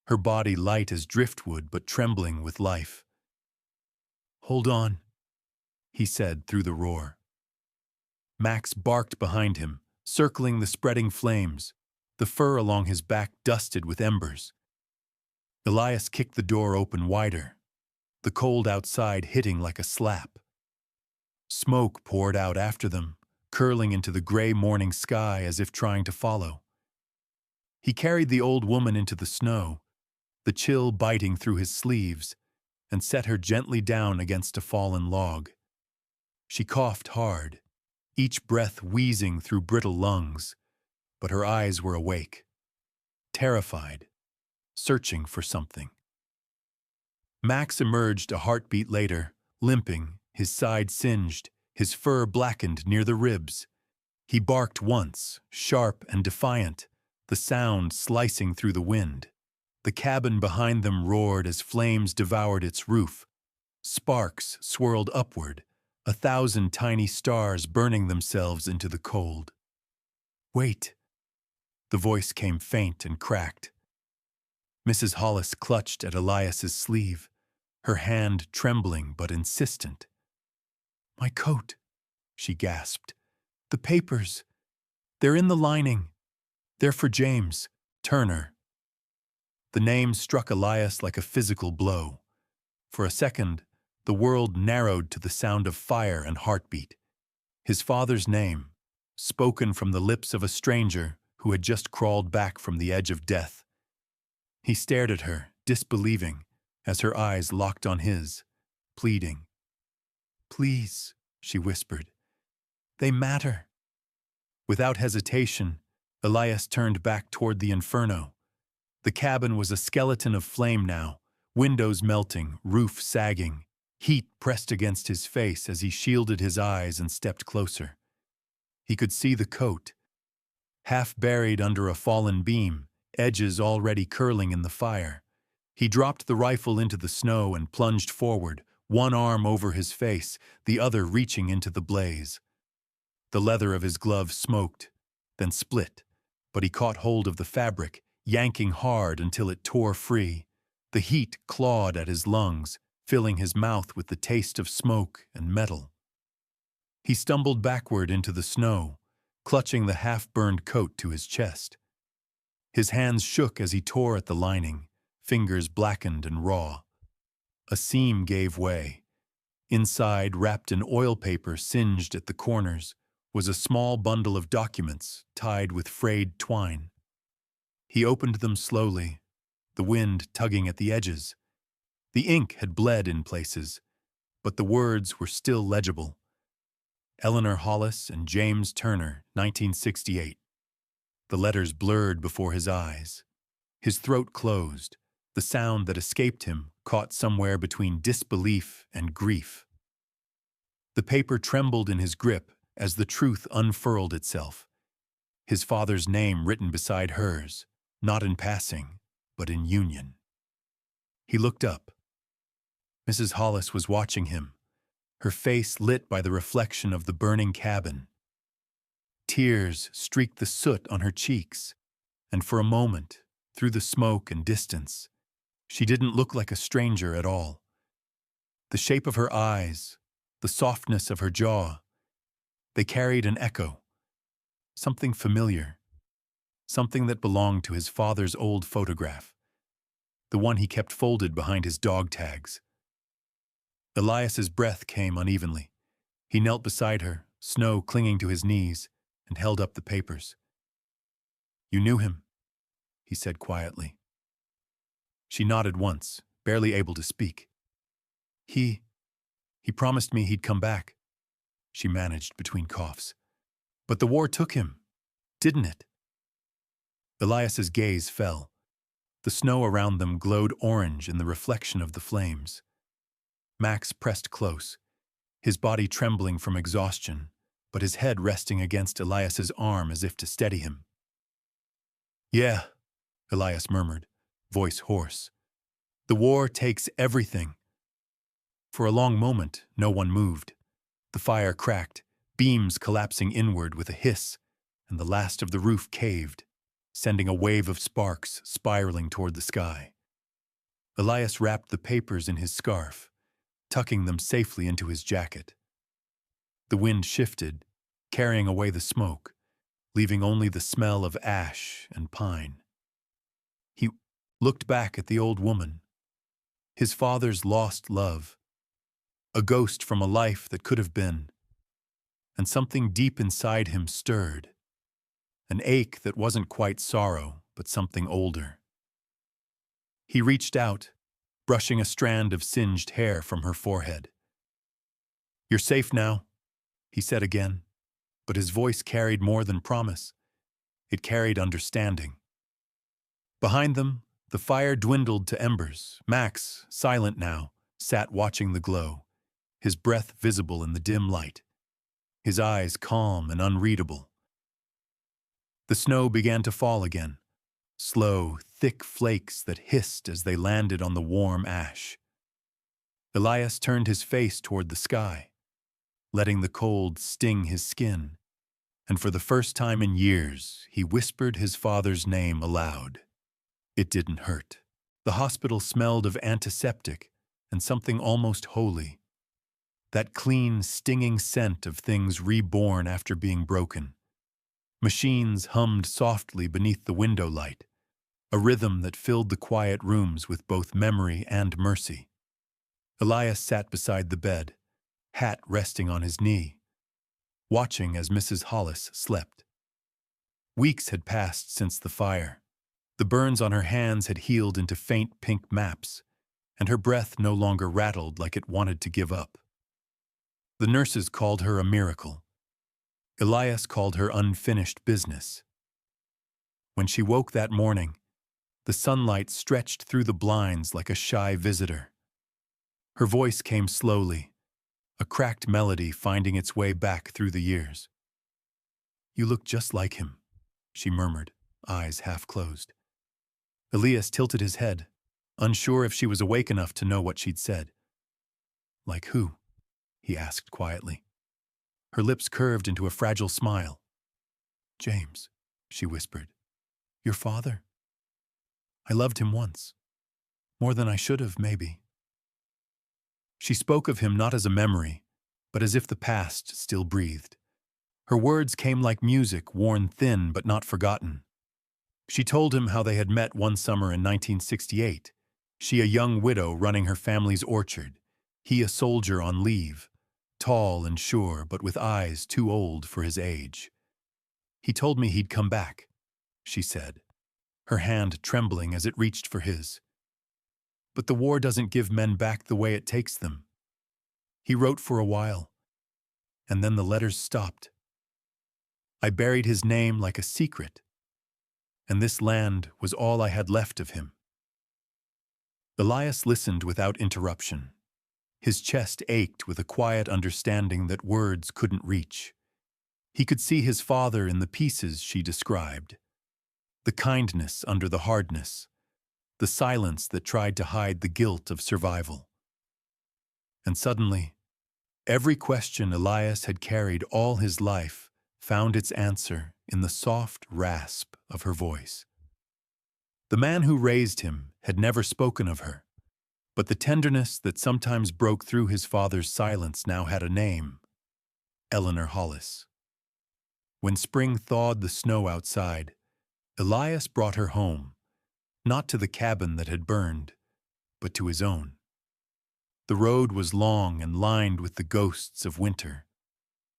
her body light as driftwood but trembling with life. "Hold on," he said through the roar. Max barked behind him, circling the spreading flames, the fur along his back dusted with embers. Elias kicked the door open wider, the cold outside hitting like a slap. Smoke poured out after them, curling into the gray morning sky as if trying to follow. He carried the old woman into the snow, the chill biting through his sleeves, and set her gently down against a fallen log. She coughed hard, each breath wheezing through brittle lungs, but her eyes were awake, terrified, searching for something. Max emerged a heartbeat later, limping, his side singed, his fur blackened near the ribs. He barked once, sharp and defiant, the sound slicing through the wind. The cabin behind them roared as flames devoured its roof. Sparks swirled upward, 1,000 tiny stars burning themselves into the cold. "Wait." The voice came faint and cracked. Mrs. Hollis clutched at Elias's sleeve, her hand trembling but insistent. "My coat," she gasped. "The papers. They're in the lining. They're for James Turner." The name struck Elias like a physical blow. For a second, the world narrowed to the sound of fire and heartbeat. His father's name, spoken from the lips of a stranger who had just crawled back from the edge of death. He stared at her, disbelieving, as her eyes locked on his, pleading. Please, she whispered. They matter. Without hesitation, Elias turned back toward the inferno. The cabin was a skeleton of flame now, windows melting, roof sagging, heat pressed against his face as he shielded his eyes and stepped closer. He could see the coat, half buried under a fallen beam, edges already curling in the fire. He dropped the rifle into the snow and plunged forward, one arm over his face, the other reaching into the blaze. The leather of his glove smoked, then split, but he caught hold of the fabric, yanking hard until it tore free. The heat clawed at his lungs, filling his mouth with the taste of smoke and metal. He stumbled backward into the snow, clutching the half-burned coat to his chest. His hands shook as he tore at the lining, fingers blackened and raw. A seam gave way. Inside, wrapped in oil paper singed at the corners, was a small bundle of documents tied with frayed twine. He opened them slowly, the wind tugging at the edges. The ink had bled in places, but the words were still legible. Eleanor Hollis and James Turner, 1968. The letters blurred before his eyes. His throat closed, the sound that escaped him caught somewhere between disbelief and grief. The paper trembled in his grip as the truth unfurled itself. His father's name written beside hers, not in passing, but in union. He looked up. Mrs. Hollis was watching him, her face lit by the reflection of the burning cabin. Tears streaked the soot on her cheeks, and for a moment, through the smoke and distance, she didn't look like a stranger at all. The shape of her eyes, the softness of her jaw, they carried an echo, something familiar, something that belonged to his father's old photograph, the one he kept folded behind his dog tags. Elias's breath came unevenly. He knelt beside her, snow clinging to his knees, and held up the papers. "You knew him," he said quietly. She nodded once, barely able to speak. He promised me he'd come back," she managed between coughs. "But the war took him, didn't it?" Elias's gaze fell. The snow around them glowed orange in the reflection of the flames. Max pressed close, his body trembling from exhaustion, but his head resting against Elias's arm as if to steady him. "Yeah," Elias murmured, voice hoarse. "The war takes everything." For a long moment, no one moved. The fire cracked, beams collapsing inward with a hiss, and the last of the roof caved, sending a wave of sparks spiraling toward the sky. Elias wrapped the papers in his scarf, tucking them safely into his jacket. The wind shifted, carrying away the smoke, leaving only the smell of ash and pine. He looked back at the old woman, his father's lost love, a ghost from a life that could have been, and something deep inside him stirred, an ache that wasn't quite sorrow, but something older. He reached out, brushing a strand of singed hair from her forehead. "You're safe now," he said again, but his voice carried more than promise. It carried understanding. Behind them, the fire dwindled to embers. Max, silent now, sat watching the glow, his breath visible in the dim light, his eyes calm and unreadable. The snow began to fall again, slow, thick flakes that hissed as they landed on the warm ash. Elias turned his face toward the sky, letting the cold sting his skin, and for the first time in years, he whispered his father's name aloud. It didn't hurt. The hospital smelled of antiseptic and something almost holy, that clean, stinging scent of things reborn after being broken. Machines hummed softly beneath the window light, a rhythm that filled the quiet rooms with both memory and mercy. Elias sat beside the bed, hat resting on his knee, watching as Mrs. Hollis slept. Weeks had passed since the fire. The burns on her hands had healed into faint pink maps, and her breath no longer rattled like it wanted to give up. The nurses called her a miracle. Elias called her unfinished business. When she woke that morning, the sunlight stretched through the blinds like a shy visitor. Her voice came slowly, a cracked melody finding its way back through the years. "You look just like him," she murmured, eyes half closed. Elias tilted his head, unsure if she was awake enough to know what she'd said. "Like who?" he asked quietly. Her lips curved into a fragile smile. "James," she whispered. "Your father? I loved him once. More than I should have, maybe." She spoke of him not as a memory, but as if the past still breathed. Her words came like music, worn thin but not forgotten. She told him how they had met one summer in 1968, she a young widow running her family's orchard, he a soldier on leave, tall and sure but with eyes too old for his age. "He told me he'd come back," she said, her hand trembling as it reached for his. "But the war doesn't give men back the way it takes them. He wrote for a while, and then the letters stopped. I buried his name like a secret, and this land was all I had left of him." Elias listened without interruption. His chest ached with a quiet understanding that words couldn't reach. He could see his father in the pieces she described. The kindness under the hardness, the silence that tried to hide the guilt of survival. And suddenly, every question Elias had carried all his life found its answer in the soft rasp of her voice. The man who raised him had never spoken of her, but the tenderness that sometimes broke through his father's silence now had a name: Eleanor Hollis. When spring thawed the snow outside, Elias brought her home, not to the cabin that had burned, but to his own. The road was long and lined with the ghosts of winter.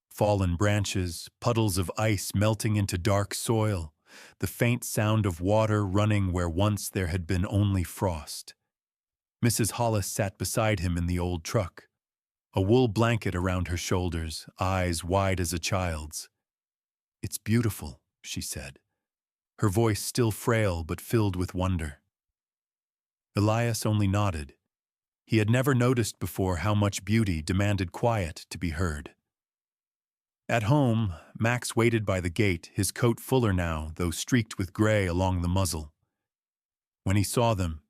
Fallen branches, puddles of ice melting into dark soil, the faint sound of water running where once there had been only frost. Mrs. Hollis sat beside him in the old truck, a wool blanket around her shoulders, eyes wide as a child's. "It's beautiful," she said, her voice still frail but filled with wonder. Elias only nodded. He had never noticed before how much beauty demanded quiet to be heard. At home, Max waited by the gate, his coat fuller now, though streaked with gray along the muzzle. When he saw them,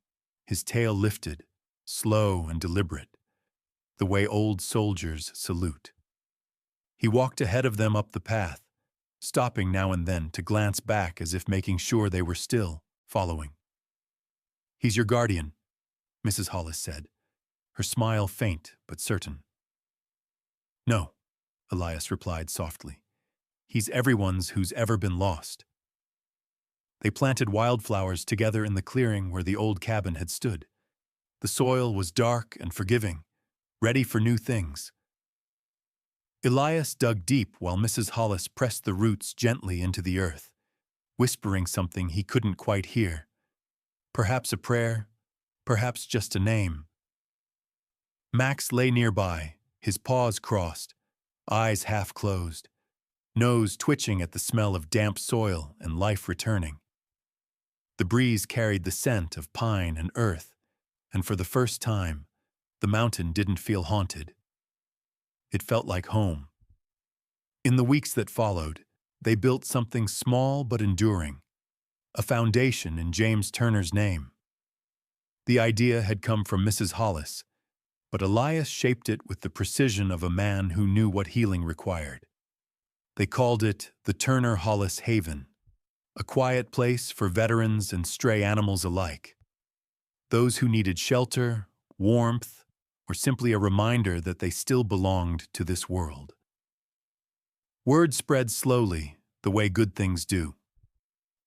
his tail lifted, slow and deliberate, the way old soldiers salute. He walked ahead of them up the path, stopping now and then to glance back as if making sure they were still following. "He's your guardian," Mrs. Hollis said, her smile faint but certain. "No," Elias replied softly. "He's everyone's who's ever been lost." They planted wildflowers together in the clearing where the old cabin had stood. The soil was dark and forgiving, ready for new things. Elias dug deep while Mrs. Hollis pressed the roots gently into the earth, whispering something he couldn't quite hear. Perhaps a prayer, perhaps just a name. Max lay nearby, his paws crossed, eyes half closed, nose twitching at the smell of damp soil and life returning. The breeze carried the scent of pine and earth, and for the first time, the mountain didn't feel haunted. It felt like home. In the weeks that followed, they built something small but enduring, a foundation in James Turner's name. The idea had come from Mrs. Hollis, but Elias shaped it with the precision of a man who knew what healing required. They called it the Turner Hollis Haven, a quiet place for veterans and stray animals alike. Those who needed shelter, warmth, or simply a reminder that they still belonged to this world. Word spread slowly, the way good things do.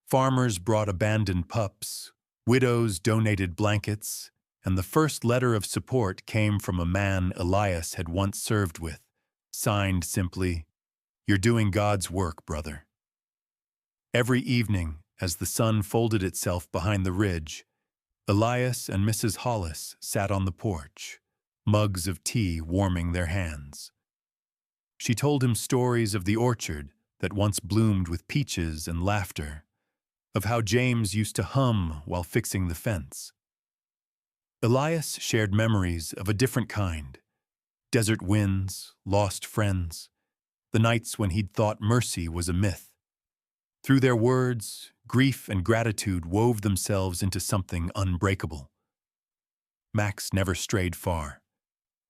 Farmers brought abandoned pups, widows donated blankets, and the first letter of support came from a man Elias had once served with, signed simply, "You're doing God's work, brother." Every evening, as the sun folded itself behind the ridge, Elias and Mrs. Hollis sat on the porch, mugs of tea warming their hands. She told him stories of the orchard that once bloomed with peaches and laughter, of how James used to hum while fixing the fence. Elias shared memories of a different kind: desert winds, lost friends, the nights when he'd thought mercy was a myth. Through their words, grief and gratitude wove themselves into something unbreakable. Max never strayed far.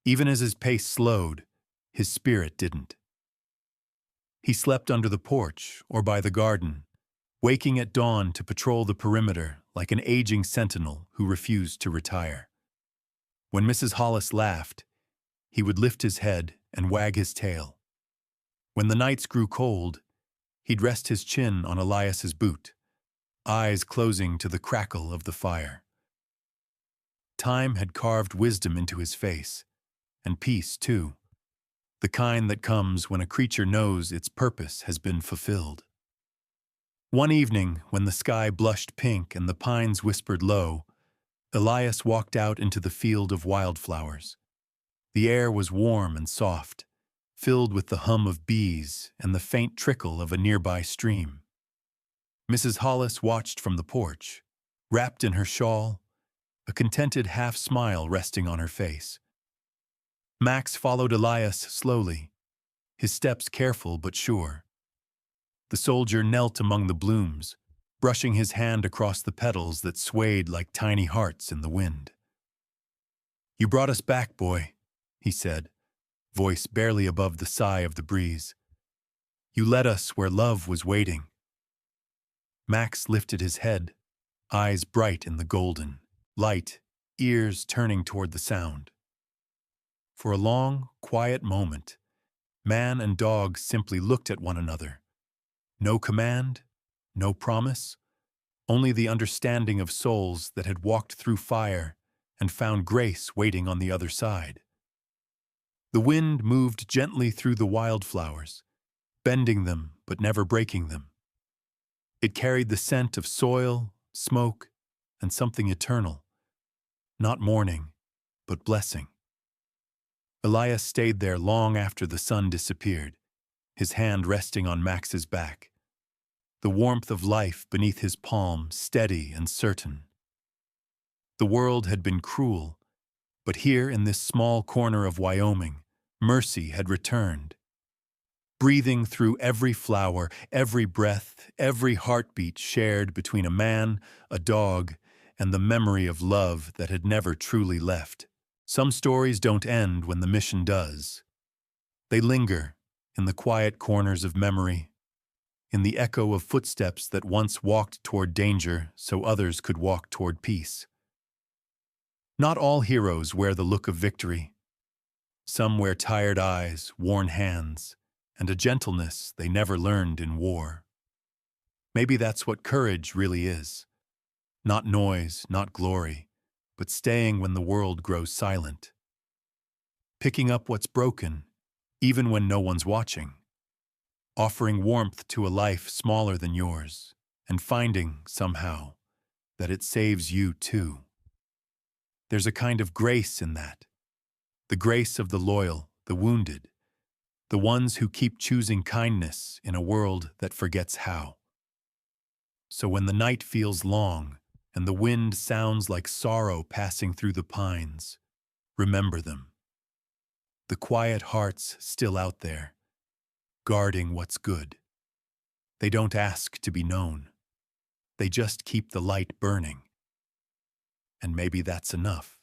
Even as his pace slowed, his spirit didn't. He slept under the porch or by the garden, waking at dawn to patrol the perimeter like an aging sentinel who refused to retire. When Mrs. Hollis laughed, he would lift his head and wag his tail. When the nights grew cold, he'd rest his chin on Elias's boot, eyes closing to the crackle of the fire. Time had carved wisdom into his face, and peace, too, the kind that comes when a creature knows its purpose has been fulfilled. One evening, when the sky blushed pink and the pines whispered low, Elias walked out into the field of wildflowers. The air was warm and soft, filled with the hum of bees and the faint trickle of a nearby stream. Mrs. Hollis watched from the porch, wrapped in her shawl, a contented half-smile resting on her face. Max followed Elias slowly, his steps careful but sure. The soldier knelt among the blooms, brushing his hand across the petals that swayed like tiny hearts in the wind. "You brought us back, boy," he said, voice barely above the sigh of the breeze. "You led us where love was waiting." Max lifted his head, eyes bright in the golden light, ears turning toward the sound. For a long, quiet moment, man and dog simply looked at one another. No command, no promise, only the understanding of souls that had walked through fire and found grace waiting on the other side. The wind moved gently through the wildflowers, bending them but never breaking them. It carried the scent of soil, smoke, and something eternal. Not mourning, but blessing. Elias stayed there long after the sun disappeared, his hand resting on Max's back, the warmth of life beneath his palm steady and certain. The world had been cruel, but here in this small corner of Wyoming, mercy had returned. Breathing through every flower, every breath, every heartbeat shared between a man, a dog, and the memory of love that had never truly left. Some stories don't end when the mission does. They linger in the quiet corners of memory, in the echo of footsteps that once walked toward danger so others could walk toward peace. Not all heroes wear the look of victory. Some wear tired eyes, worn hands, and a gentleness they never learned in war. Maybe that's what courage really is. Not noise, not glory, but staying when the world grows silent. Picking up what's broken, even when no one's watching. Offering warmth to a life smaller than yours, and finding, somehow, that it saves you too. There's a kind of grace in that. The grace of the loyal, the wounded, the ones who keep choosing kindness in a world that forgets how. So when the night feels long, and the wind sounds like sorrow passing through the pines, remember them. The quiet hearts still out there, guarding what's good. They don't ask to be known. They just keep the light burning. And maybe that's enough.